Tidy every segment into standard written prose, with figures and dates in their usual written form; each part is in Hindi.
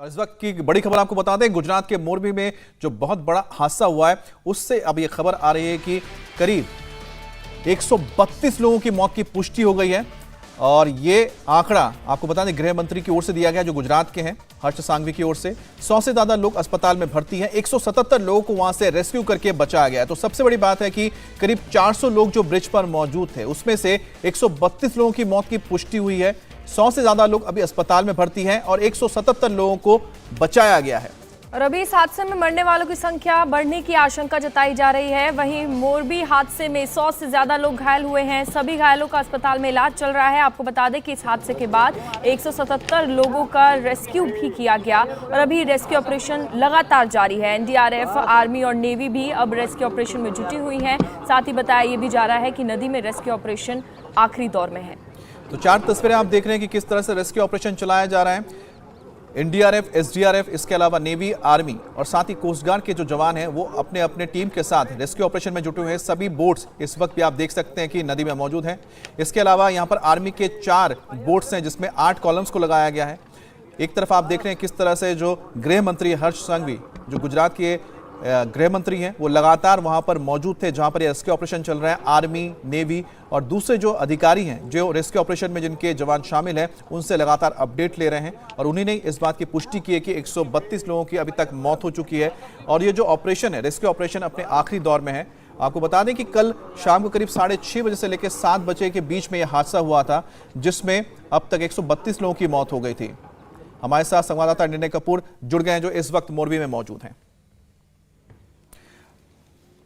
इस वक्त की बड़ी खबर आपको बता दें, गुजरात के मोरबी में जो बहुत बड़ा हादसा हुआ है उससे अब यह खबर आ रही है कि करीब 132 लोगों की मौत की पुष्टि हो गई है। और ये आंकड़ा आपको बता दें गृह मंत्री की ओर से दिया गया, जो गुजरात के हैं, हर्ष सांघवी की ओर से। 100 से ज्यादा लोग अस्पताल में भर्ती हैं, 177 लोगों को वहां से रेस्क्यू करके बचाया गया। तो सबसे बड़ी बात है कि करीब 400 लोग जो ब्रिज पर मौजूद थे उसमें से 132 लोगों की मौत की पुष्टि हुई है। 100 से ज्यादा लोग अभी अस्पताल में भर्ती हैं और 177 लोगों को बचाया गया है। और अभी इस हादसे में मरने वालों की संख्या बढ़ने की आशंका जताई जा रही है। वहीं मोरबी हादसे में 100 से ज्यादा लोग घायल हुए हैं। सभी घायलों का अस्पताल में इलाज चल रहा है। आपको बता दें कि इस हादसे के बाद 177 लोगों का रेस्क्यू भी किया गया और अभी रेस्क्यू ऑपरेशन लगातार जारी है। एनडीआरएफ, आर्मी और नेवी भी अब रेस्क्यू ऑपरेशन में जुटी हुई है। साथ ही बताया ये भी जा रहा है कि नदी में रेस्क्यू ऑपरेशन आखिरी दौर में है। तो 4 तस्वीरें आप देख रहे हैं कि किस तरह से रेस्क्यू ऑपरेशन चलाया जा रहा है। एनडीआरएफ, एसडीआरएफ, इसके अलावा नेवी, आर्मी और साथ ही कोस्ट गार्ड के जो जवान हैं वो अपने अपने टीम के साथ रेस्क्यू ऑपरेशन में जुटे हुए हैं। सभी बोट्स इस वक्त भी आप देख सकते हैं कि नदी में मौजूद हैं। इसके अलावा यहाँ पर आर्मी के 4 बोट्स हैं जिसमें 8 कॉलम्स को लगाया गया है। एक तरफ आप देख रहे हैं किस तरह से जो गृह मंत्री हर्ष सांघवी, जो गुजरात के गृह मंत्री हैं, वो लगातार वहां पर मौजूद थे जहां पर रेस्क्यू ऑपरेशन चल रहा है। आर्मी, नेवी और दूसरे जो अधिकारी हैं जो रेस्क्यू ऑपरेशन में जिनके जवान शामिल हैं उनसे लगातार अपडेट ले रहे हैं। और उन्हीं ने इस बात की पुष्टि की है कि 132 लोगों की अभी तक मौत हो चुकी है और ये जो ऑपरेशन है, रेस्क्यू ऑपरेशन, अपने आखिरी दौर में है। आपको बता दें कि कल शाम को करीब 6:30 बजे से लेकर 7 बजे के बीच में यह हादसा हुआ था जिसमें अब तक 132 लोगों की मौत हो गई थी। हमारे साथ संवाददाता निर्णय कपूर जुड़ गए हैं जो इस वक्त मोरबी में मौजूद हैं।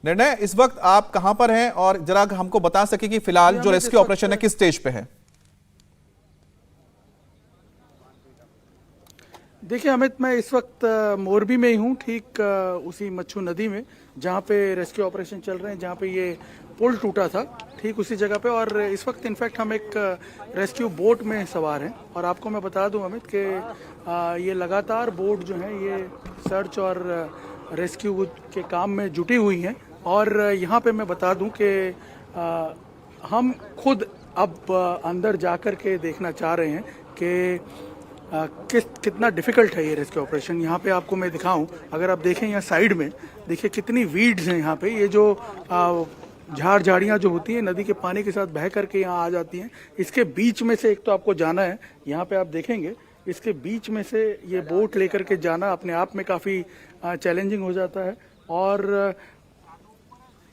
निर्णय, इस वक्त आप कहां पर हैं और जरा हमको बता सके कि फिलहाल जो रेस्क्यू ऑपरेशन है किस स्टेज पे है? देखिए अमित, मैं इस वक्त मोरबी में ही हूँ, ठीक उसी मच्छू नदी में जहाँ पे रेस्क्यू ऑपरेशन चल रहे हैं, जहाँ पे ये पुल टूटा था, ठीक उसी जगह पे। और इस वक्त इनफैक्ट हम एक रेस्क्यू बोट में सवार हैं। और आपको मैं बता दूं अमित कि ये लगातार बोट जो है ये सर्च और रेस्क्यू के काम में जुटी हुई हैं। और यहाँ पे मैं बता दूं कि हम खुद अब अंदर जाकर के देखना चाह रहे हैं कि कितना डिफिकल्ट है ये रेस्क्यू ऑपरेशन। यहाँ पे आपको मैं दिखाऊं, अगर आप देखें यहाँ साइड में, देखिए कितनी वीड्स हैं यहाँ पे। ये जो झाड़ियाँ जो होती हैं नदी के पानी के साथ बह करके यहाँ आ जाती हैं, इसके बीच में से एक तो आपको जाना है। यहाँ पे आप देखेंगे इसके बीच में से ये बोट लेकर के जाना अपने आप में काफ़ी चैलेंजिंग हो जाता है। और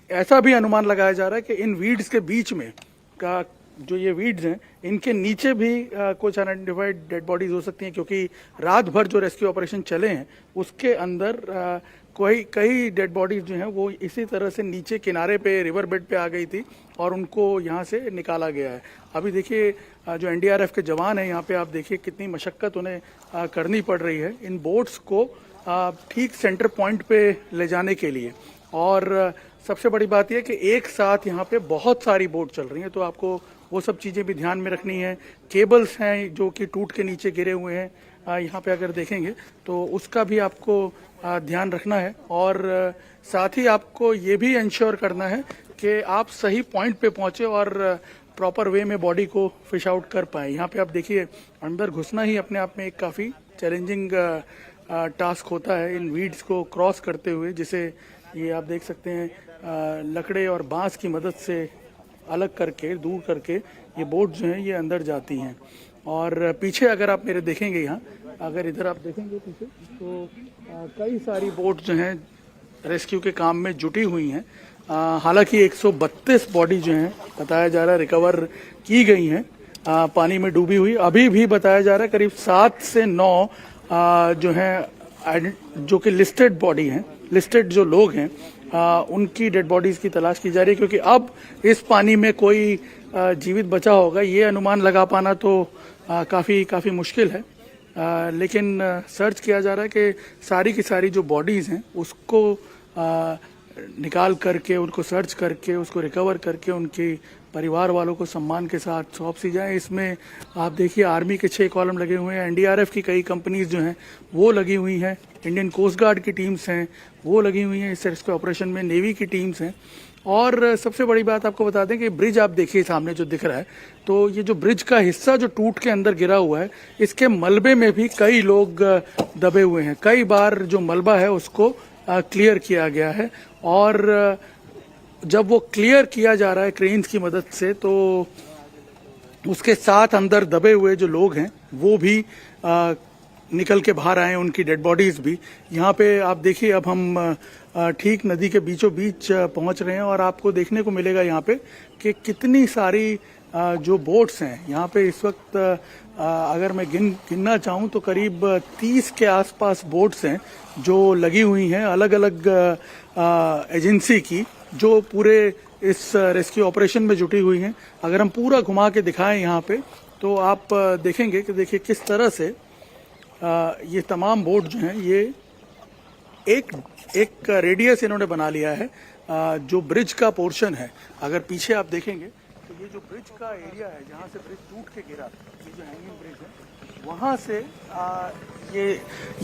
ऐसा भी अनुमान लगाया जा रहा है कि इन वीड्स के बीच में का जो ये वीड्स हैं इनके नीचे भी कुछ अनआइडेंटिफाइड डेड बॉडीज हो सकती हैं, क्योंकि रात भर जो रेस्क्यू ऑपरेशन चले हैं उसके अंदर कई डेड बॉडीज जो हैं वो इसी तरह से नीचे किनारे पे रिवर बेड पे आ गई थी और उनको यहाँ से निकाला गया है। अभी देखिए जो एनडीआरएफ के जवान हैं यहाँ पे, आप देखिए कितनी मशक्कत उन्हें करनी पड़ रही है इन बोट्स को ठीक सेंटर पॉइंट पे ले जाने के लिए। और सबसे बड़ी बात यह कि एक साथ यहाँ पे बहुत सारी बोट चल रही हैं, तो आपको वो सब चीज़ें भी ध्यान में रखनी है। केबल्स हैं जो कि टूट के नीचे गिरे हुए हैं, यहाँ पे अगर देखेंगे तो उसका भी आपको ध्यान रखना है। और साथ ही आपको ये भी इंश्योर करना है कि आप सही पॉइंट पे पहुँचे और प्रॉपर वे में बॉडी को फिश आउट कर पाए। यहाँ पे आप देखिए अंदर घुसना ही अपने आप में एक काफ़ी चैलेंजिंग टास्क होता है इन वीड्स को क्रॉस करते हुए, जिसे ये आप देख सकते हैं लकड़े और बांस की मदद से अलग करके, दूर करके ये बोट जो हैं ये अंदर जाती हैं। और पीछे अगर आप मेरे देखेंगे, यहाँ अगर इधर आप देखेंगे पीछे, तो कई सारी बोट जो हैं रेस्क्यू के काम में जुटी हुई हैं। हालांकि 132 बॉडी जो हैं बताया जा रहा है रिकवर की गई हैं पानी में डूबी हुई। अभी भी बताया जा रहा है करीब 7 से 9 जो हैं जो कि लिस्टेड बॉडी हैं, लिस्टेड जो लोग हैं उनकी डेड बॉडीज की तलाश की जा रही है, क्योंकि अब इस पानी में कोई जीवित बचा होगा ये अनुमान लगा पाना तो काफ़ी मुश्किल है। लेकिन सर्च किया जा रहा है कि सारी की सारी जो बॉडीज हैं उसको निकाल करके, उनको सर्च करके, उसको रिकवर करके उनकी परिवार वालों को सम्मान के साथ सौंप सी जाए। इसमें आप देखिए आर्मी के 6 कॉलम लगे हुए हैं, एनडीआरएफ की कई कंपनीज जो हैं वो लगी हुई हैं, इंडियन कोस्ट गार्ड की टीम्स हैं वो लगी हुई हैं इस रेस्क्यू ऑपरेशन में, नेवी की टीम्स हैं। और सबसे बड़ी बात आपको बता दें कि ब्रिज आप देखिए सामने जो दिख रहा है, तो ये जो ब्रिज का हिस्सा जो टूट के अंदर गिरा हुआ है, इसके मलबे में भी कई लोग दबे हुए हैं। कई बार जो मलबा है उसको क्लियर किया गया है, और जब वो क्लियर किया जा रहा है क्रेन्स की मदद से, तो उसके साथ अंदर दबे हुए जो लोग हैं वो भी निकल के बाहर आए, उनकी डेड बॉडीज भी। यहाँ पे आप देखिए, अब हम ठीक नदी के बीचों बीच पहुंच रहे हैं, और आपको देखने को मिलेगा यहाँ पे कि कितनी सारी जो बोट्स हैं यहाँ पे इस वक्त, अगर मैं गिनना चाहूँ तो करीब 30 के आसपास बोट्स हैं जो लगी हुई हैं, अलग अलग एजेंसी की, जो पूरे इस रेस्क्यू ऑपरेशन में जुटी हुई हैं। अगर हम पूरा घुमा के दिखाएं यहाँ पे, तो आप देखेंगे कि देखिए किस तरह से ये तमाम बोट जो हैं, ये एक रेडियस इन्होंने बना लिया है। जो ब्रिज का पोर्शन है, अगर पीछे आप देखेंगे तो ये जो ब्रिज का एरिया है जहाँ से ब्रिज टूट के गिरा, ये जो हैंगिंग ब्रिज है, वहाँ से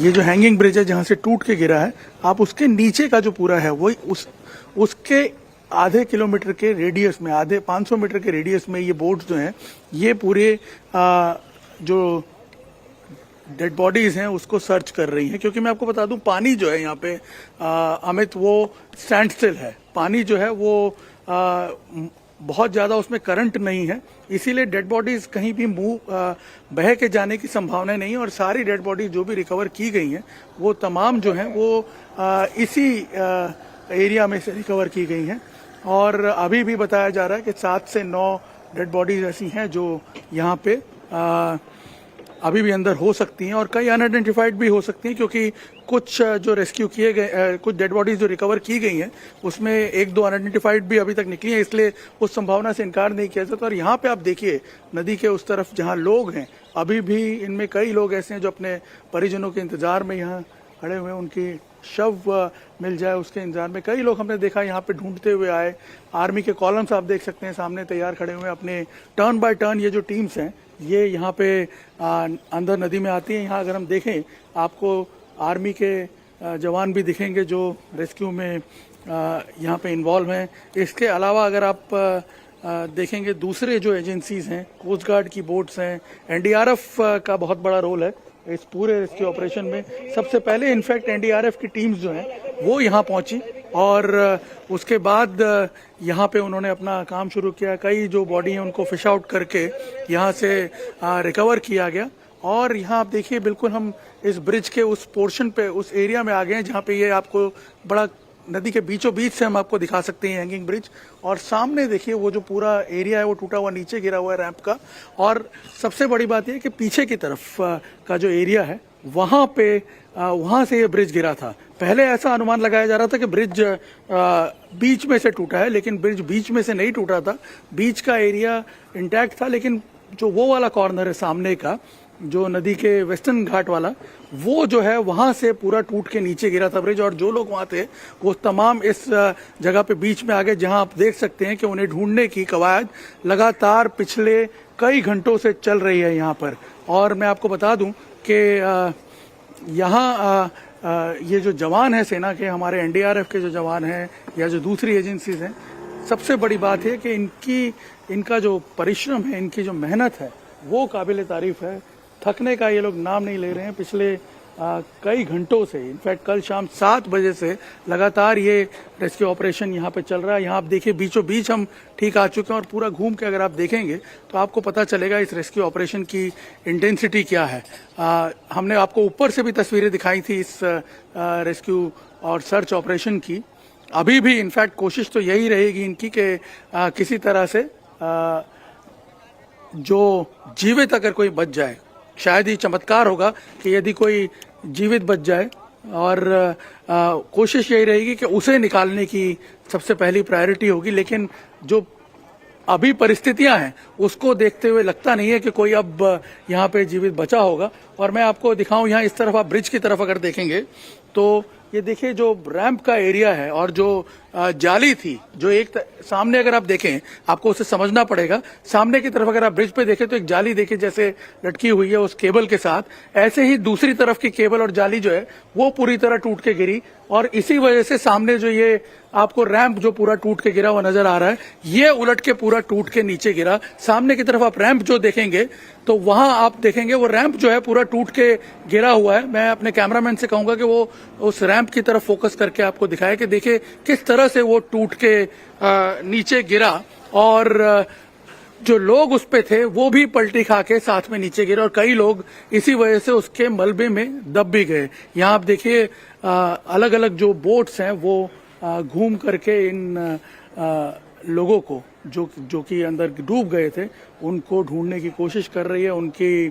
ये जो हैंगिंग ब्रिज है जहाँ से टूट के गिरा है, आप उसके नीचे का जो पूरा है वही उसके आधे किलोमीटर के रेडियस में, आधे 500 मीटर के रेडियस में ये बोट्स जो हैं, ये पूरे जो डेड बॉडीज हैं उसको सर्च कर रही हैं। क्योंकि मैं आपको बता दूं, पानी जो है यहाँ पे अमित, वो स्टैंड स्टिल है। पानी जो है वो बहुत ज़्यादा उसमें करंट नहीं है, इसीलिए डेड बॉडीज कहीं भी बह के जाने की संभावना नहीं है। और सारी डेड बॉडीज जो भी रिकवर की गई हैं, वो तमाम जो हैं वो इसी एरिया में से रिकवर की गई हैं। और अभी भी बताया जा रहा है कि 7 से 9 डेड बॉडीज ऐसी हैं जो यहाँ पे अभी भी अंदर हो सकती हैं, और कई अनआइडेंटिफाइड भी हो सकती हैं, क्योंकि कुछ जो रेस्क्यू किए गए, कुछ डेड बॉडीज जो रिकवर की गई हैं, उसमें 1-2 अनआइडेंटिफाइड भी अभी तक निकली हैं, इसलिए उस संभावना से इनकार नहीं किया जाता। और यहाँ पे आप देखिए नदी के उस तरफ जहाँ लोग हैं, अभी भी इनमें कई लोग ऐसे हैं जो अपने परिजनों के इंतजार में यहाँ खड़े हुए हैं, उनकी शव मिल जाए उसके इंतजार में। कई लोग हमने देखा यहाँ पे ढूंढते हुए आए। आर्मी के कॉलम्स आप देख सकते हैं सामने तैयार खड़े हुए हैं, अपने टर्न बाय टर्न ये जो टीम्स हैं ये यहाँ पे अंदर नदी में आती हैं। यहाँ अगर हम देखें, आपको आर्मी के जवान भी दिखेंगे जो रेस्क्यू में यहाँ पे इन्वॉल्व हैं। इसके अलावा अगर आप देखेंगे, दूसरे जो एजेंसीज हैं, कोस्ट गार्ड की बोट्स हैं, एनडीआरएफ का बहुत बड़ा रोल है इस पूरे रेस्क्यू ऑपरेशन में। सबसे पहले इनफैक्ट एनडीआरएफ की टीम्स जो हैं वो यहाँ पहुंची, और उसके बाद यहाँ पे उन्होंने अपना काम शुरू किया। कई जो बॉडी हैं उनको फिश आउट करके यहाँ से रिकवर किया गया। और यहाँ आप देखिए, बिल्कुल हम इस ब्रिज के उस पोर्शन पे, उस एरिया में आ गए हैं जहाँ पे ये आपको बड़ा नदी के बीचों बीच से हम आपको दिखा सकते हैं हैंगिंग ब्रिज। और सामने देखिए वो जो पूरा एरिया है वो टूटा हुआ नीचे गिरा हुआ है रैंप का। और सबसे बड़ी बात यह है कि पीछे की तरफ का जो एरिया है वहाँ से ये ब्रिज गिरा था। पहले ऐसा अनुमान लगाया जा रहा था कि ब्रिज बीच में से टूटा है, लेकिन ब्रिज बीच में से नहीं टूटा था। बीच का एरिया इंटैक्ट था, लेकिन जो वो वाला कॉर्नर है सामने का, जो नदी के वेस्टर्न घाट वाला, वो जो है वहां से पूरा टूट के नीचे गिरा था ब्रिज। और जो लोग वहां थे वो तमाम इस जगह पे बीच में आ गए, जहां आप देख सकते हैं कि उन्हें ढूंढने की कवायद लगातार पिछले कई घंटों से चल रही है यहाँ पर। और मैं आपको बता दूं कि यहाँ ये जो जवान है सेना के, हमारे एनडीआरएफ के जो जवान हैं या जो दूसरी एजेंसीज हैं, सबसे बड़ी बात है कि इनका जो परिश्रम है, इनकी जो मेहनत है, वो काबिल तारीफ है। थकने का ये लोग नाम नहीं ले रहे हैं। पिछले कई घंटों से, इनफैक्ट कल शाम 7 बजे से लगातार ये रेस्क्यू ऑपरेशन यहाँ पे चल रहा है। यहाँ आप देखिए बीचों बीच हम ठीक आ चुके हैं, और पूरा घूम के अगर आप देखेंगे तो आपको पता चलेगा इस रेस्क्यू ऑपरेशन की इंटेंसिटी क्या है। हमने आपको ऊपर से भी तस्वीरें दिखाई थी इस रेस्क्यू और सर्च ऑपरेशन की। अभी भी इनफैक्ट कोशिश तो यही रहेगी इनकी कि किसी तरह से जो जीवित अगर कोई बच जाए, शायद ही चमत्कार होगा कि यदि कोई जीवित बच जाए, और कोशिश यही रहेगी कि उसे निकालने की सबसे पहली प्रायोरिटी होगी। लेकिन जो अभी परिस्थितियां हैं उसको देखते हुए लगता नहीं है कि कोई अब यहाँ पे जीवित बचा होगा। और मैं आपको दिखाऊं, यहाँ इस तरफ आप ब्रिज की तरफ अगर देखेंगे तो ये देखिए जो रैंप का एरिया है और जो जाली थी जो सामने अगर आप देखें, आपको उसे समझना पड़ेगा। सामने की तरफ अगर आप ब्रिज पे देखें तो एक जाली देखिए जैसे लटकी हुई है उस केबल के साथ, ऐसे ही दूसरी तरफ की केबल और जाली जो है वो पूरी तरह टूट के गिरी और इसी वजह से सामने जो ये आपको रैंप जो पूरा टूट के गिरा हुआ नजर आ रहा है, ये उलट के पूरा टूट के नीचे गिरा। सामने की तरफ आप रैंप जो देखेंगे तो वहां आप देखेंगे वो रैंप जो है पूरा टूट के गिरा हुआ है। मैं अपने कैमरामैन से कहूंगा कि वो उस रैंप की तरफ फोकस करके आपको दिखाए कि देखिए किस तरह से वो टूट के नीचे गिरा और जो लोग उस पे थे वो भी पलटी खा के साथ में नीचे गिरे और कई लोग इसी वजह से उसके मलबे में दब भी गए। यहाँ आप देखिए अलग अलग जो बोट्स हैं वो घूम करके इन लोगों को जो कि अंदर डूब गए थे उनको ढूंढने की कोशिश कर रही है। उनकी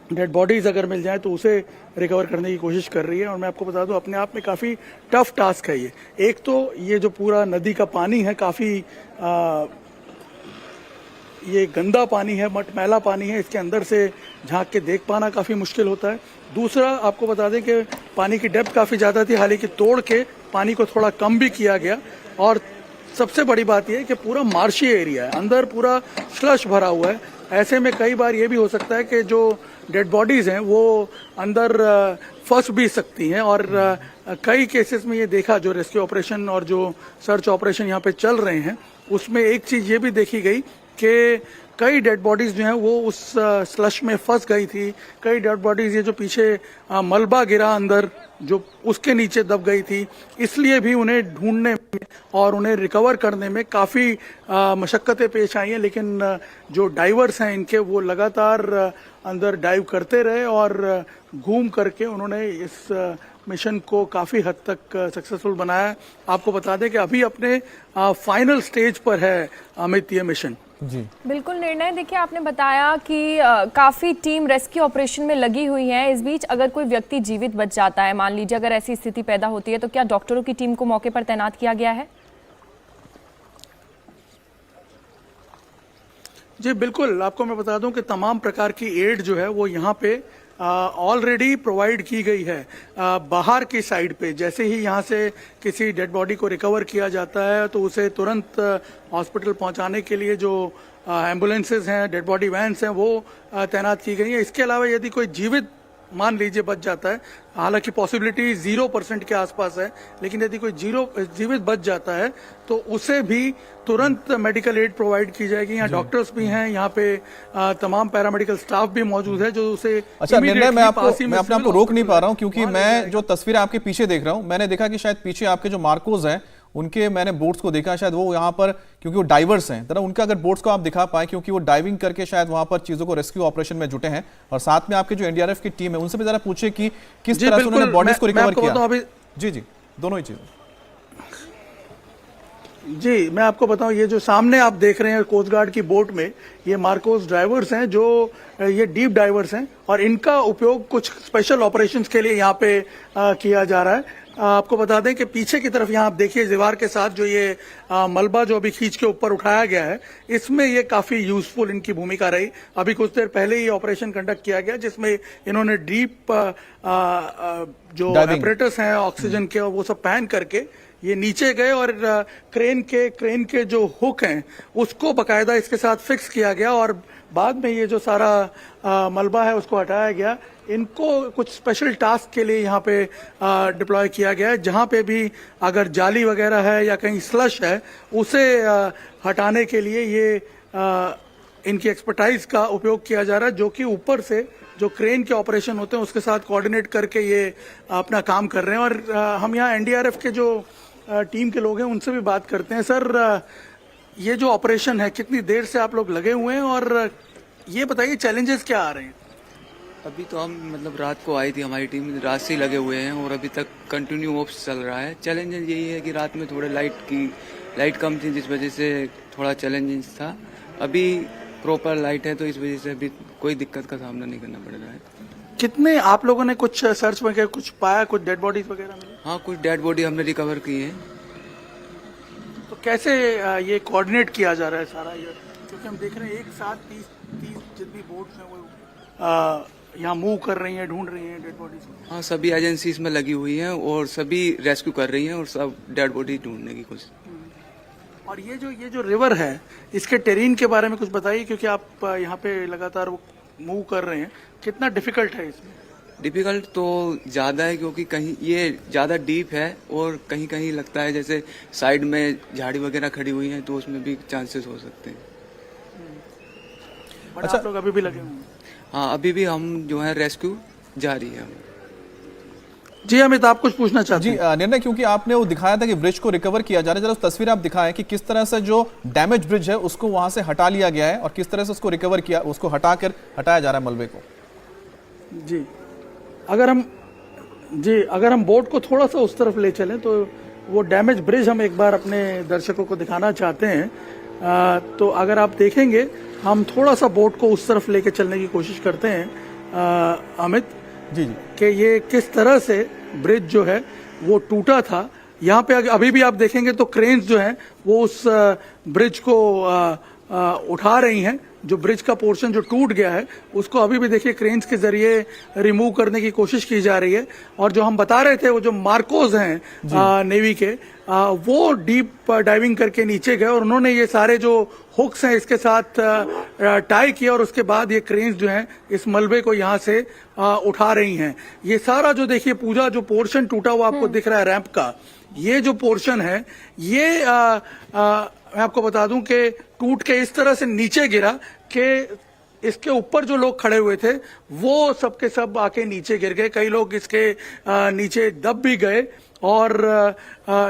डेड बॉडीज अगर मिल जाए तो उसे रिकवर करने की कोशिश कर रही है। और मैं आपको बता दूं अपने आप में काफी टफ टास्क है ये। एक तो ये जो पूरा नदी का पानी है काफी ये गंदा पानी है, मटमैला पानी है, इसके अंदर से झांक के देख पाना काफी मुश्किल होता है। दूसरा आपको बता दें कि पानी की डेप्थ काफी ज्यादा थी, हालांकि तोड़ के पानी को थोड़ा कम भी किया गया। और सबसे बड़ी बात यह है कि पूरा मार्शी एरिया है, अंदर पूरा स्लश भरा हुआ है। ऐसे में कई बार ये भी हो सकता है कि जो डेड बॉडीज हैं वो अंदर फंस भी सकती हैं। और कई केसेस में ये देखा, जो रेस्क्यू ऑपरेशन और जो सर्च ऑपरेशन यहाँ पे चल रहे हैं उसमें एक चीज ये भी देखी गई कि कई डेड बॉडीज जो हैं वो उस स्लश में फंस गई थी। कई डेड बॉडीज ये जो पीछे मलबा गिरा अंदर जो उसके नीचे दब गई थी, इसलिए भी उन्हें ढूंढने में और उन्हें रिकवर करने में काफ़ी मशक्क़तें पेश आई हैं। लेकिन जो डाइवर्स हैं इनके वो लगातार अंदर डाइव करते रहे और घूम करके उन्होंने इस मिशन को काफ़ी हद तक सक्सेसफुल बनाया। आपको बता दें कि अभी अपने फाइनल स्टेज पर है अमित ये मिशन। जी बिल्कुल निर्णय, देखिए आपने बताया कि काफ़ी टीम रेस्क्यू ऑपरेशन में लगी हुई है। इस बीच अगर कोई व्यक्ति जीवित बच जाता है, मान लीजिए अगर ऐसी स्थिति पैदा होती है, तो क्या डॉक्टरों की टीम को मौके पर तैनात किया गया है? जी बिल्कुल, आपको मैं बता दूं कि तमाम प्रकार की एड जो है वो यहाँ पे ऑलरेडी प्रोवाइड की गई है। बाहर की साइड पे जैसे ही यहाँ से किसी डेड बॉडी को रिकवर किया जाता है तो उसे तुरंत हॉस्पिटल पहुँचाने के लिए जो एम्बुलेंसेज हैं, डेड बॉडी वैन्स हैं, वो तैनात की गई हैं। इसके अलावा यदि कोई जीवित मान लीजिए बच जाता है, हालांकि पॉसिबिलिटी 0% के आसपास है, लेकिन यदि कोई जीवित बच जाता है तो उसे भी तुरंत मेडिकल एड प्रोवाइड की जाएगी। यहाँ डॉक्टर्स भी हैं, यहाँ पे तमाम पैरामेडिकल स्टाफ भी मौजूद है जो उसे अच्छा निर्णय मैं अपने आप को रोक नहीं पा रहा हूँ क्योंकि मैं जो तस्वीर आपके पीछे देख रहा हूँ, मैंने देखा कि शायद पीछे आपके जो मार्कोस हैं उनके मैंने बोट्स को देखा, शायद वो यहाँ पर क्योंकि वो डाइवर्स हैं, तरह उनका अगर बोट्स को आप दिखा पाए क्योंकि वो डाइविंग करके शायद वहां पर चीजों को रेस्क्यू ऑपरेशन में जुटे हैं। और साथ में आपके जो एनडीआरएफ की टीम है उनसे भी जरा पूछे कि किस तरह से उन्होंने बॉडीज को रिकवर किया। जी दोनों ही चीजें। जी मैं आपको बताऊं, ये जो सामने आप देख रहे हैं कोस्ट गार्ड की बोट में, ये मार्कोस ड्राइवर्स हैं जो ये डीप डाइवर्स हैं और इनका उपयोग कुछ स्पेशल ऑपरेशंस के लिए यहाँ पे किया जा रहा है। आपको बता दें कि पीछे की तरफ यहाँ आप देखिए दीवार के साथ जो ये मलबा जो अभी खींच के ऊपर उठाया गया है, इसमें ये काफी यूजफुल इनकी भूमिका रही। अभी कुछ देर पहले ही ऑपरेशन कंडक्ट किया गया जिसमें इन्होंने डीप जो ऑपरेटर्स हैं ऑक्सीजन के वो सब पहन करके ये नीचे गए और क्रेन के जो हुक हैं उसको बकायदा इसके साथ फिक्स किया गया और बाद में ये जो सारा मलबा है उसको हटाया गया। इनको कुछ स्पेशल टास्क के लिए यहाँ पे डिप्लॉय किया गया है, जहाँ पे भी अगर जाली वगैरह है या कहीं स्लश है उसे हटाने के लिए ये इनकी एक्सपर्टाइज का उपयोग किया जा रहा है, जो कि ऊपर से जो क्रेन के ऑपरेशन होते हैं उसके साथ कोऑर्डिनेट करके ये अपना काम कर रहे हैं। और हम यहाँ एनडीआरएफ के जो टीम के लोग हैं उनसे भी बात करते हैं। सर, ये जो ऑपरेशन है कितनी देर से आप लोग लगे हुए हैं और ये बताइए चैलेंजेस क्या आ रहे हैं? अभी तो हम मतलब रात को आई थी हमारी टीम, रात से ही लगे हुए हैं और अभी तक कंटिन्यू ऑप्स चल रहा है। चैलेंजेस यही है कि रात में थोड़े लाइट कम थी जिस वजह से थोड़ा चैलेंजेस था। अभी प्रॉपर लाइट है तो इस वजह से अभी कोई दिक्कत का सामना नहीं करना पड़ रहा है। कितने आप लोगों ने कुछ सर्च वगैरह कुछ पाया, कुछ डेड बॉडीज वगैरह मिली? हाँ, कुछ डेड बॉडी हमने रिकवर की है। तो कैसे ये कोऑर्डिनेट किया जा रहा है सारा ये? क्योंकि हम देख रहे हैं एक साथ 30 जितनी बोट्स हैं वो यहाँ मूव कर रही हैं, ढूंढ रही हैं डेड बॉडीज को? हाँ, सभी एजेंसीज में लगी हुई हैं और सभी रेस्क्यू कर रही हैं और सब डेड बॉडी ढूंढने की कोशिश। और ये जो रिवर है, इसके टेरेन के बारे में कुछ बताइए, क्योंकि आप यहाँ पे लगातार वो मूव कर रहे हैं, कितना डिफिकल्ट है इसमें? डिफिकल्ट तो ज़्यादा है क्योंकि कहीं ये ज़्यादा डीप है और कहीं कहीं लगता है जैसे साइड में झाड़ी वगैरह खड़ी हुई है तो उसमें भी चांसेस हो सकते हैं। बट आप लोग अभी भी लगे हुए हैं? हाँ, अभी भी हम जो है रेस्क्यू जारी है। जी अमित, आप कुछ पूछना चाहते जी हैं? निर्णय, क्योंकि आपने वो दिखाया था कि ब्रिज को रिकवर किया जा रहा है, जरा उस तस्वीर आप दिखाएं कि किस तरह से जो डैमेज ब्रिज है उसको वहां से हटा लिया गया है और किस तरह से उसको रिकवर किया, उसको हटाया जा रहा है मलबे को। जी अगर हम बोट को थोड़ा सा उस तरफ ले चलें तो वो डैमेज ब्रिज हम एक बार अपने दर्शकों को दिखाना चाहते हैं। तो अगर आप देखेंगे, हम थोड़ा सा बोट को उस तरफ लेके चलने की कोशिश करते हैं अमित, जी कि ये किस तरह से ब्रिज जो है वो टूटा था। यहाँ पे अभी भी आप देखेंगे तो क्रेन्स जो हैं वो उस ब्रिज को उठा रही हैं। जो ब्रिज का पोर्शन जो टूट गया है उसको अभी भी देखिए क्रेन्स के जरिए रिमूव करने की कोशिश की जा रही है। और जो हम बता रहे थे, वो जो मार्कोज हैं नेवी के, वो डीप डाइविंग करके नीचे गए और उन्होंने ये सारे जो हुक्स हैं इसके साथ टाई किया और उसके बाद ये क्रेन्स जो हैं इस मलबे को यहाँ से उठा रही हैं। ये सारा जो देखिए पूरा जो पोर्शन टूटा हुआ आपको दिख रहा है रैंप का, ये जो पोर्शन है ये मैं आपको बता दूं कि टूट के इस तरह से नीचे गिरा कि इसके ऊपर जो लोग खड़े हुए थे वो सबके सब आके नीचे गिर गए। कई लोग इसके नीचे दब भी गए। और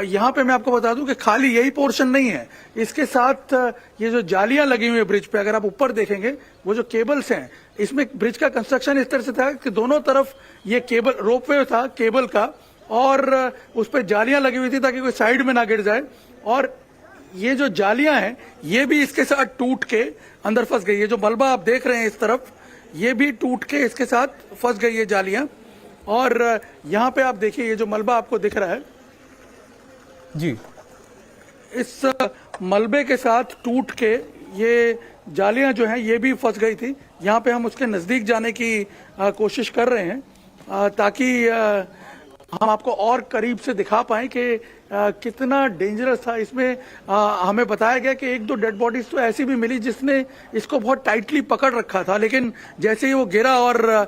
यहाँ पे मैं आपको बता दूं कि खाली यही पोर्शन नहीं है, इसके साथ ये जो जालियां लगी हुई है ब्रिज पे, अगर आप ऊपर देखेंगे वो जो केबल्स हैं, इसमें ब्रिज का कंस्ट्रक्शन इस तरह से था कि दोनों तरफ ये केबल, रोपवे था केबल का, और उस पर जालियां लगी हुई थी ताकि कोई साइड में ना गिर जाए। और ये जो जालियां हैं ये भी इसके साथ टूट के अंदर फंस गई। ये जो मलबा आप देख रहे हैं इस तरफ, ये भी टूट के इसके साथ फंस गई है जालियां। और यहाँ पे आप देखिए ये जो मलबा आपको दिख रहा है जी, इस मलबे के साथ टूट के ये जालियां जो हैं ये भी फंस गई थी। यहाँ पे हम उसके नजदीक जाने की कोशिश कर रहे हैं ताकि हम आपको और करीब से दिखा पाएं कि कितना डेंजरस था। इसमें हमें बताया गया कि एक दो डेड बॉडीज तो ऐसी भी मिली जिसने इसको बहुत टाइटली पकड़ रखा था, लेकिन जैसे ही वो गिरा और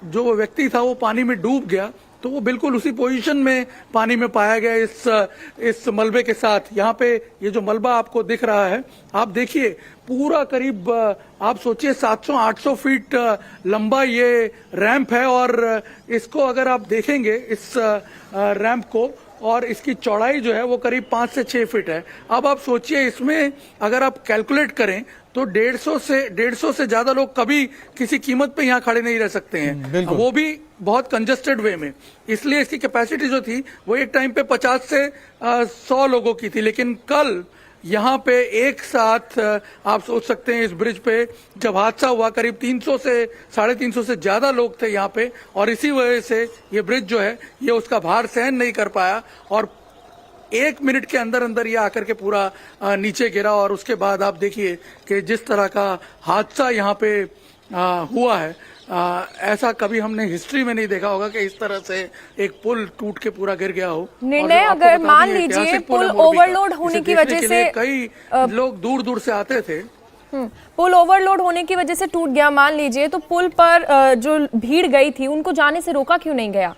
जो व्यक्ति था वो पानी में डूब गया तो वो बिल्कुल उसी पोजीशन में पानी में पाया गया इस मलबे के साथ। यहाँ पे ये जो मलबा आपको दिख रहा है, आप देखिए पूरा करीब आप सोचिए 700-800 फीट लंबा ये रैंप है। और इसको अगर आप देखेंगे इस रैंप को, और इसकी चौड़ाई जो है वो करीब 5 से 6 फीट है। अब आप सोचिए इसमें अगर आप कैलकुलेट करें तो 150 से ज्यादा लोग कभी किसी कीमत पे यहाँ खड़े नहीं रह सकते हैं, वो भी बहुत कंजस्टेड वे में। इसलिए इसकी कैपेसिटी जो थी वो एक टाइम पे 50 से 100 लोगों की थी। लेकिन कल यहाँ पे एक साथ आप सोच सकते हैं इस ब्रिज पे जब हादसा हुआ करीब 300 से 350 से ज्यादा लोग थे यहाँ पे, और इसी वजह से ये ब्रिज जो है ये उसका भार सहन नहीं कर पाया और 1 मिनट के अंदर अंदर ये आकर के पूरा नीचे गिरा। और उसके बाद आप देखिए कि जिस तरह का हादसा यहाँ पे हुआ है, ऐसा कभी हमने हिस्ट्री में नहीं देखा होगा कि इस तरह से एक पुल टूट के पूरा गिर गया हो। निर्णय, अगर मान लीजिए पुल ओवरलोड होने की वजह से कई लोग दूर दूर से आते थे, पुल ओवरलोड होने की वजह से टूट गया मान लीजिए, तो पुल पर जो भीड़ गई थी उनको जाने से रोका क्यों नहीं गया?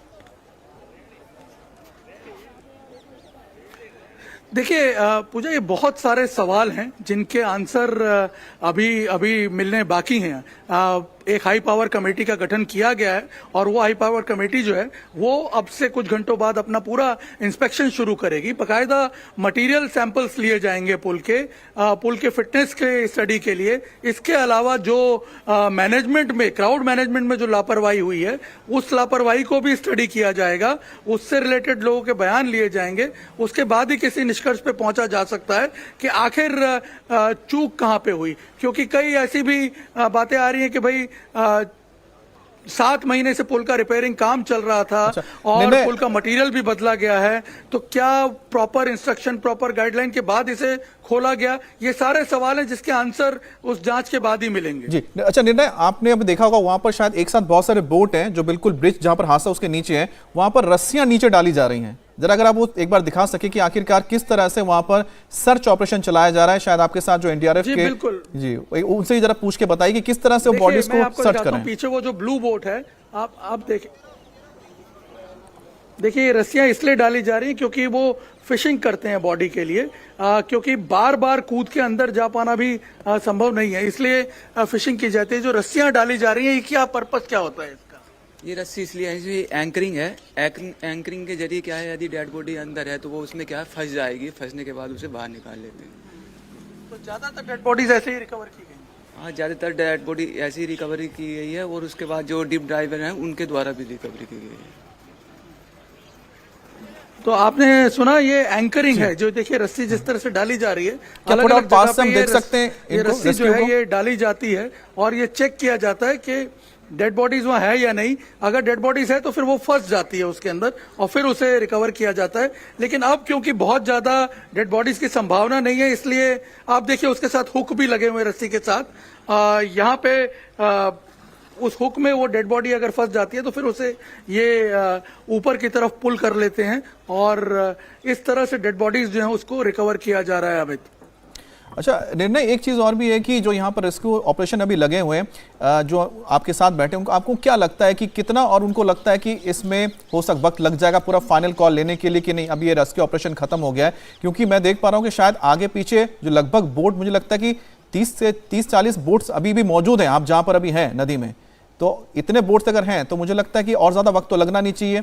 देखिए पूजा, ये बहुत सारे सवाल हैं जिनके आंसर अभी मिलने बाकी हैं। एक हाई पावर कमेटी का गठन किया गया है और वो हाई पावर कमेटी जो है वो अब से कुछ घंटों बाद अपना पूरा इंस्पेक्शन शुरू करेगी। बाकायदा मटेरियल सैंपल्स लिए जाएंगे पुल के फिटनेस के स्टडी के लिए। इसके अलावा जो मैनेजमेंट में, क्राउड मैनेजमेंट में जो लापरवाही हुई है उस लापरवाही को भी स्टडी किया जाएगा, उससे रिलेटेड लोगों के बयान लिए जाएंगे। उसके बाद ही किसी निष्कर्ष पे पहुंचा जा सकता है कि आखिर चूक कहां पे हुई। क्योंकि कई ऐसी भी बातें आ रही हैं कि भाई 7 महीने से पुल का रिपेयरिंग काम चल रहा था और निर्णय- पुल का मटेरियल भी बदला गया है, तो क्या प्रॉपर इंस्ट्रक्शन, प्रॉपर गाइडलाइन के बाद इसे खोला गया? ये सारे सवाल हैं जिसके आंसर उस जांच के बाद ही मिलेंगे। जी अच्छा, निर्णय आपने अब देखा होगा वहां पर शायद एक साथ बहुत सारे बोट हैं जो बिल्कुल ब्रिज जहां पर हादसा उसके नीचे है, वहां पर रस्सियां नीचे डाली जा रही हैं। जरा अगर आप वो एक बार दिखा सके कि आखिरकार किस तरह से वहां पर सर्च ऑपरेशन चलाया जा रहा है। शायद आपके साथ जो एनडीआरएफ जी, के बिल्कुल। जी उनसे ही जरा पूछ के बताइए कि किस तरह से वो देखिए, बॉडीज मैं को आपको सर्च दिखाता हूं, करें। पीछे वो जो ब्लू बोट है, आप देखिए ये रस्सियां इसलिए डाली जा रही हैं क्योंकि वो फिशिंग करते हैं बॉडी के लिए, क्योंकि बार बार कूद के अंदर जा पाना भी संभव नहीं है, इसलिए फिशिंग की जाती है। जो रस्सियां डाली जा रही हैं, ये क्या पर्पस क्या होता है इसका? ये रस्सी इसलिए है, एंकरिंग है। एंकरिंग के जरिए क्या है, यदि डेड बॉडी अंदर है तो वो उसमें क्या है, फंस जाएगी। फंसने के बाद उसे बाहर निकाल लेते हैं। तो ज्यादातर डेड बॉडीज ऐसे ही रिकवर की गई। हाँ, ज्यादातर डेड बॉडी ऐसी रिकवरी की गई है और उसके बाद जो डीप डाइवर हैं उनके द्वारा भी रिकवरी की गई है। तो आपने सुना ये एंकरिंग है, जो देखिए रस्सी जिस तरह से डाली जा रही है, क्या अलग थोड़ा अलग पास जगह से हम पे देख सकते हैं ये इनको, रस्सी जो रेस्क्यू है को? ये डाली जाती है और ये चेक किया जाता है कि डेड बॉडीज वहां है या नहीं। अगर डेड बॉडीज है तो फिर वो फंस जाती है उसके अंदर और फिर उसे रिकवर किया जाता है। लेकिन अब क्योंकि बहुत ज्यादा डेड बॉडीज की संभावना नहीं है, इसलिए आप देखिए उसके साथ हुक भी लगे हुए रस्सी के साथ। यहाँ पे उस हुक में वो डेड बॉडी अगर फंस जाती है तो फिर उसे ये ऊपर की तरफ पुल कर लेते हैं और इस तरह से डेड बॉडीज जो हैं उसको रिकवर किया जा रहा है अमित। अच्छा निर्णय, एक चीज और भी है कि जो यहाँ पर रेस्क्यू ऑपरेशन अभी लगे हुए हैं, जो आपके साथ बैठे उनको आपको क्या लगता है कि कितना, और उनको लगता है कि इसमें हो वक्त लग जाएगा पूरा फाइनल कॉल लेने के लिए कि नहीं अभी ये रेस्क्यू ऑपरेशन खत्म हो गया है? क्योंकि मैं देख पा रहा हूँ कि शायद आगे पीछे जो लगभग बोट, मुझे लगता है कि 30-40 बोट्स अभी भी मौजूद हैं आप जहां पर अभी हैं नदी में। तो इतने बोट्स अगर हैं तो मुझे लगता है कि और ज्यादा वक्त तो लगना नहीं चाहिए।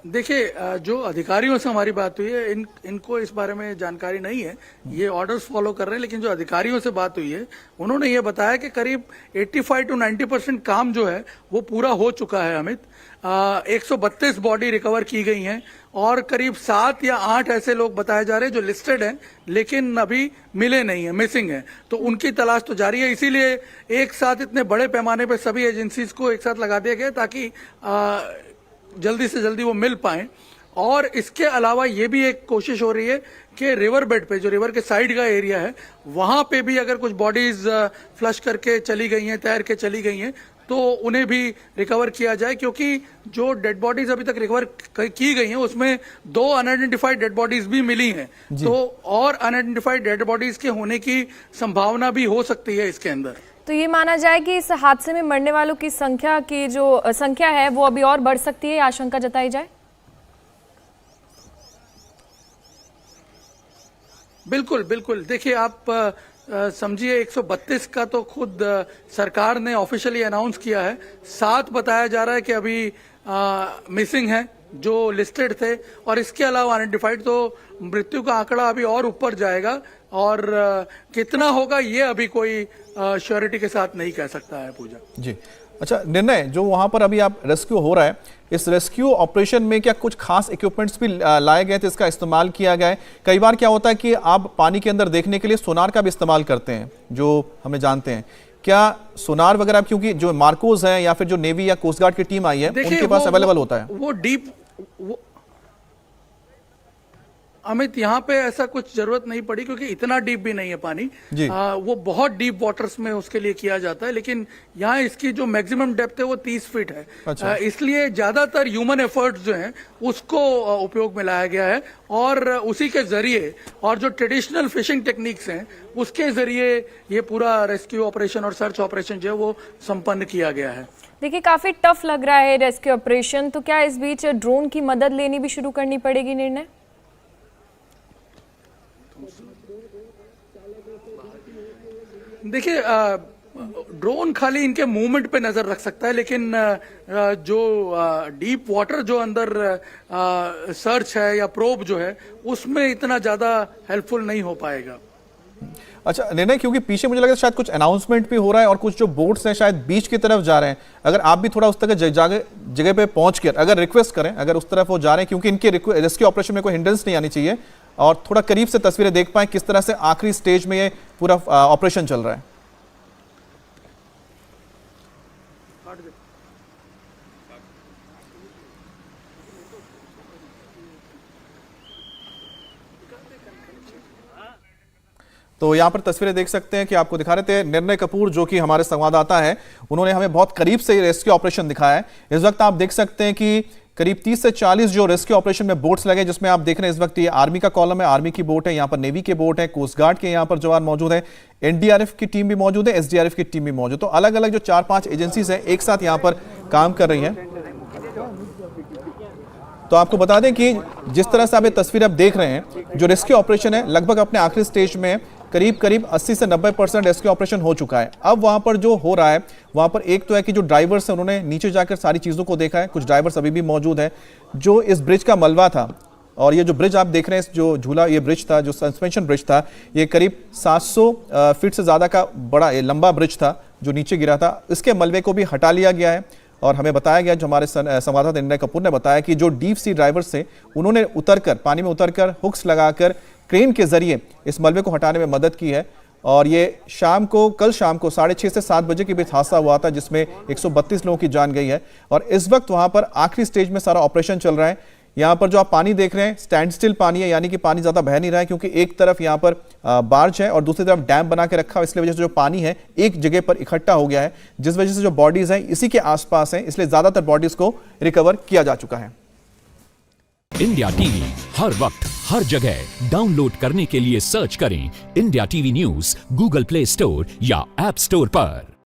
देखिए जो अधिकारियों से हमारी बात हुई है, इनको इस बारे में जानकारी नहीं है, ये ऑर्डर्स फॉलो कर रहे हैं। लेकिन जो अधिकारियों से बात हुई है, उन्होंने ये बताया कि करीब 85 to 90% काम जो है वो पूरा हो चुका है अमित। 132 बॉडी रिकवर की गई हैं और करीब 7 या 8 ऐसे लोग बताए जा रहे हैं जो लिस्टेड हैं लेकिन अभी मिले नहीं है, मिसिंग है। तो उनकी तलाश तो जारी है, इसीलिए एक साथ इतने बड़े पैमाने पर सभी एजेंसीज को एक साथ लगा दिया गया ताकि जल्दी से जल्दी वो मिल पाए। और इसके अलावा ये भी एक कोशिश हो रही है कि रिवर बेड पे, जो रिवर के साइड का एरिया है, वहां पे भी अगर कुछ बॉडीज फ्लश करके चली गई हैं, तैर के चली गई हैं, तो उन्हें भी रिकवर किया जाए। क्योंकि जो डेड बॉडीज अभी तक रिकवर की गई हैं उसमें 2 अनआइडेंटिफाइड डेड बॉडीज भी मिली हैं, तो और अनआइडेंटिफाइड डेड बॉडीज के होने की संभावना भी हो सकती है इसके अंदर। तो ये माना जाए कि इस हादसे में मरने वालों की संख्या है वो अभी और बढ़ सकती है, आशंका जताई जाए? बिल्कुल बिल्कुल। देखिए आप समझिए 132 का तो खुद सरकार ने ऑफिशियली अनाउंस किया है, 7 बताया जा रहा है कि अभी मिसिंग है जो लिस्टेड थे, और इसके अलावा अनआइडेंटिफाइड, तो मृत्यु का आंकड़ा अभी और ऊपर जाएगा। और कितना होगा ये अभी कोई श्योरिटी के साथ नहीं कह सकता है पूजा जी। अच्छा निर्णय, जो वहां पर अभी आप रेस्क्यू हो रहा है, इस रेस्क्यू ऑपरेशन में क्या कुछ खास इक्विपमेंट्स भी लाए गए थे, इसका इस्तेमाल किया गया है? कई बार क्या होता है कि आप पानी के अंदर देखने के लिए सोनार का भी इस्तेमाल करते हैं, जो हमें जानते हैं। क्या सोनार वगैरह, क्योंकि जो मार्कोस हैं या फिर जो नेवी या कोस्ट गार्ड की टीम आई है उनके पास अवेलेबल होता है? वो डीप अमित, यहाँ पे ऐसा कुछ जरूरत नहीं पड़ी क्योंकि इतना डीप भी नहीं है पानी। वो बहुत डीप वाटर्स में उसके लिए किया जाता है, लेकिन यहाँ इसकी जो मैक्सिमम डेप्थ है वो 30 फीट है। अच्छा। इसलिए ज्यादातर ह्यूमन एफर्ट्स जो हैं उसको उपयोग में लाया गया है और उसी के जरिए, और जो ट्रेडिशनल फिशिंग टेक्निक्स हैं उसके जरिए ये पूरा रेस्क्यू ऑपरेशन और सर्च ऑपरेशन जो है वो संपन्न किया गया है। देखिए काफी टफ लग रहा है रेस्क्यू ऑपरेशन, तो क्या इस बीच ड्रोन की मदद लेनी भी शुरू करनी पड़ेगी निर्णय? देखिए ड्रोन खाली इनके मूवमेंट पे नजर रख सकता है, लेकिन जो डीप वाटर जो अंदर सर्च है या प्रोब जो है उसमें इतना ज्यादा हेल्पफुल नहीं हो पाएगा। अच्छा निर्णय, क्योंकि पीछे मुझे लगा शायद कुछ अनाउंसमेंट भी हो रहा है और कुछ जो बोट्स हैं शायद बीच की तरफ जा रहे हैं, अगर आप भी थोड़ा उस तरह जगह पे पहुंच कर अगर रिक्वेस्ट करें, अगर उस तरफ वो जा रहे हैं, क्योंकि इनके रेस्क्यू ऑपरेशन में कोई हिंड्रेंस नहीं आनी चाहिए, और थोड़ा करीब से तस्वीरें देख पाएं किस तरह से आखिरी स्टेज में ये पूरा ऑपरेशन चल रहा है। तो यहाँ पर तस्वीरें देख सकते हैं कि आपको दिखा रहे थे निर्णय कपूर, जो कि हमारे संवाददाता हैं, उन्होंने हमें बहुत करीब से रेस्क्यू ऑपरेशन दिखाया है। इस वक्त आप देख सकते हैं कि करीब 30 से 40 जो रेस्क्यू ऑपरेशन में बोट्स लगे, जिसमें आप देख रहे हैं इस वक्त ये आर्मी का कॉलम है, आर्मी की बोट है, यहाँ पर नेवी के बोट है, कोस्ट गार्ड के यहाँ पर जवान मौजूद है, एनडीआरएफ की टीम भी मौजूद है, एसडीआरएफ की टीम भी मौजूद। तो अलग अलग जो 4-5 एजेंसीज हैं एक साथ यहाँ पर काम कर रही हैं। तो आपको बता दें कि जिस तरह से आप ये तस्वीर आप देख रहे हैं, जो रेस्क्यू ऑपरेशन है लगभग अपने आखिरी स्टेज में, करीब 80 से 90% रेस्क्यू ऑपरेशन हो चुका है। अब वहां पर जो हो रहा है, वहां पर एक तो है कि जो ड्राइवर्स हैं उन्होंने नीचे जाकर सारी चीज़ों को देखा है, कुछ ड्राइवर्स अभी भी मौजूद हैं। जो इस ब्रिज का मलबा था, और ये जो ब्रिज आप देख रहे हैं, जो झूला ये ब्रिज था, जो सस्पेंशन ब्रिज था, ये करीब 700 फीट से ज़्यादा का बड़ा ये लंबा ब्रिज था जो नीचे गिरा था। इसके मलबे को भी हटा लिया गया है और हमें बताया गया, जो हमारे संवाददाता निर्णय कपूर ने बताया कि जो डीप सी ड्राइवर्स थे उन्होंने उतरकर पानी में उतरकर हुक्स लगाकर क्रेन के जरिए इस मलबे को हटाने में मदद की है। और ये कल शाम को 6:30 से 7 बजे के बीच हादसा हुआ था, जिसमें 132 लोगों की जान गई है। और इस वक्त वहां पर आखिरी स्टेज में सारा ऑपरेशन चल रहा है। यहाँ पर जो आप पानी देख रहे हैं, स्टैंड स्टिल पानी है, यानी कि पानी ज्यादा बह नहीं रहा है, क्योंकि एक तरफ यहाँ पर बार्ज है और दूसरी तरफ डैम बना के रखा है। इसलिए वजह से जो पानी है एक जगह पर इकट्ठा हो गया है, जिस वजह से जो बॉडीज हैं इसी के आसपास हैं, इसलिए ज्यादातर बॉडीज को रिकवर किया जा चुका है। इंडिया टीवी हर वक्त हर जगह डाउनलोड करने के लिए सर्च करें India TV news Google play store या ऐप स्टोर पर।